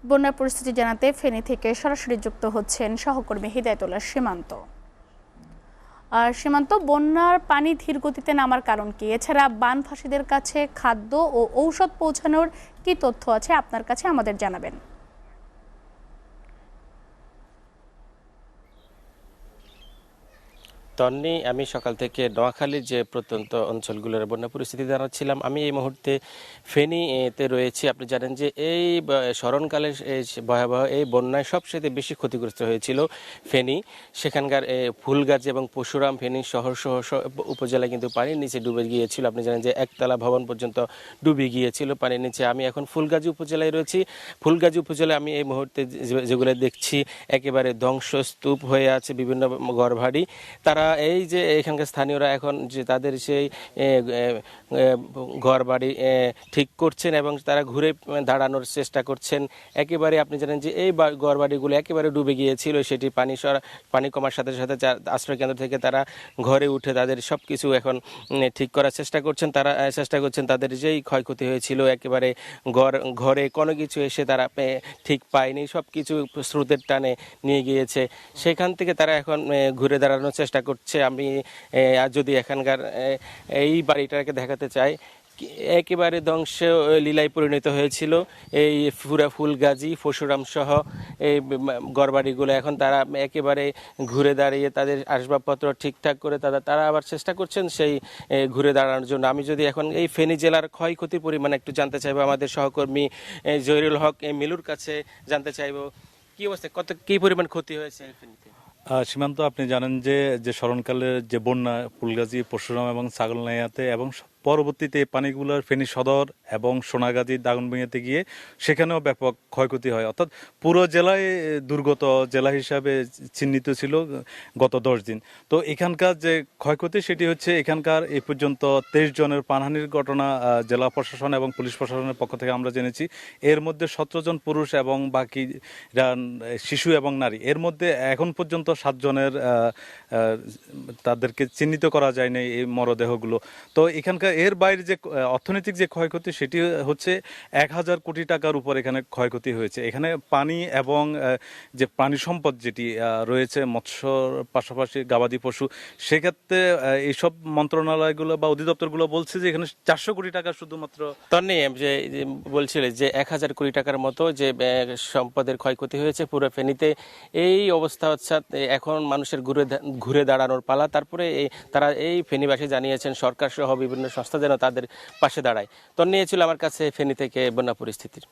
বন্যার পরিস্থিতি জানাতে ফেনী থেকে সরাসরি যুক্ত হচ্ছেন সহকর্মী হিদায়তুল্লাহ সীমান্ত। সীমান্ত, বন্যার পানি ধীর গতিতে নামার কারণ কি? এছাড়া বানভাসীদের কাছে খাদ্য ও ঔষধ পৌঁছানোর কি তথ্য আছে আপনার কাছে, আমাদের জানাবেন। তন্নি, আমি সকাল থেকে নোয়াখালীর যে প্রত্যন্ত অঞ্চলগুলোর বন্যা পরিস্থিতি জানাচ্ছিলাম। আমি এই মুহূর্তে ফেনীতে রয়েছি। আপনি জানেন যে এই স্মরণকালে ভয়াবহ এই বন্যায় সবচেয়ে বেশি ক্ষতিগ্রস্ত হয়েছিল ফেনী। সেখানকার ফুলগাজী এবং পরশুরাম ফেনী শহর সহ উপজেলায় কিন্তু পানির নিচে ডুবে গিয়েছিল। আপনি জানেন যে একতলা ভবন পর্যন্ত ডুবে গিয়েছিল পানির নিচে। আমি এখন ফুলগাজী উপজেলায় রয়েছি। ফুলগাজী উপজেলায় আমি এই মুহূর্তে যেগুলো দেখছি একেবারে ধ্বংসস্তূপ হয়ে আছে বিভিন্ন ঘরবাড়ি। তারা এই যে এখানকার স্থানীয়রা এখন যে তাদের সেই ঘর বাড়ি ঠিক করছেন এবং তারা ঘুরে দাঁড়ানোর চেষ্টা করছেন। একেবারে আপনি জানেন যে এই ঘর বাড়িগুলো একেবারে ডুবে গিয়েছিল, সেটি পানি কমার সাথে সাথে আশ্রয় কেন্দ্র থেকে তারা ঘরে উঠে তাদের সব কিছু এখন ঠিক করার চেষ্টা করছেন। তারা চেষ্টা করছেন তাদের যেই ক্ষয়ক্ষতি হয়েছিল একেবারে ঘরে কোনো কিছু এসে তারা ঠিক পায়নি, সব কিছু স্রোতের টানে নিয়ে গিয়েছে। সেখান থেকে তারা এখন ঘুরে দাঁড়ানোর চেষ্টা করছে। আমি যদি এখানকার এই বাড়িটাকে দেখাতে চাই, একেবারে ধ্বংস লীলায় পরিণত হয়েছিল এই পুরা ফুলগাজী পরশুরাম সহ এই ঘরবাড়িগুলো। এখন তারা একেবারে ঘুরে দাঁড়িয়ে তাদের আসবাবপত্র ঠিকঠাক করে তারা আবার চেষ্টা করছেন সেই ঘুরে দাঁড়ানোর জন্য। আমি যদি এখন এই ফেনী জেলার ক্ষয়ক্ষতির পরিমাণ একটু জানতে চাইবো আমাদের সহকর্মী জহিরুল হক মিলুর কাছে জানতে চাইবো কি অবস্থা, কি পরিমাণ ক্ষতি হয়েছে ফেনীতে। সীমান্ত, আপনি জানেন যে স্মরণকালের যে বন্যা ফুলগাজী পরশুরাম এবং ছাগলনাইয়াতে এবং পরবর্তীতে এই পানিগুলোর ফেনী সদর এবং সোনাগাজী দাগনভূঞাতে গিয়ে সেখানেও ব্যাপক ক্ষয়ক্ষতি হয়। অর্থাৎ পুরো জেলায় দুর্গত জেলা হিসাবে চিহ্নিত ছিল গত 10 দিন। তো এখানকার যে ক্ষয়ক্ষতি সেটি হচ্ছে এখানকার এই পর্যন্ত 23 জনের প্রাণহানির ঘটনা জেলা প্রশাসন এবং পুলিশ প্রশাসনের পক্ষ থেকে আমরা জেনেছি। এর মধ্যে 17 জন পুরুষ এবং বাকিরা শিশু এবং নারী। এর মধ্যে এখন পর্যন্ত 7 জনের তাদেরকে চিহ্নিত করা যায়নি এই মরদেহগুলো। তো এখানকার এর বাইরে যে অর্থনৈতিক যে ক্ষয়ক্ষতি সেটি হচ্ছে 1000 কোটি টাকার উপর এখানে ক্ষয়ক্ষতি হয়েছে। এখানে পানি এবং যে প্রাণী সম্পদ যেটি রয়েছে মৎস্যর পাশাপাশি গবাদি পশু, সেক্ষেত্রে এইসব মন্ত্রণালয়গুলো বা অধিদপ্তরগুলো বলছে যে এখানে 400 কোটি টাকা শুধুমাত্র। তন্নি, যে বলছিলে যে 1000 কোটি টাকার মতো যে সম্পদের ক্ষয়ক্ষতি হয়েছে পুরো ফেনীতে। এই অবস্থা হচ্ছে এখন মানুষের ঘুরে দাঁড়ানোর পালা। তারপরে তারা এই ফেনীবাসী জানিয়েছেন সরকার সহ বিভিন্ন সংস্থা যেন তাদের পাশে দাঁড়ায়। তন্নি, ছিল আমার কাছে ফেনী থেকে বন্যা পরিস্থিতির।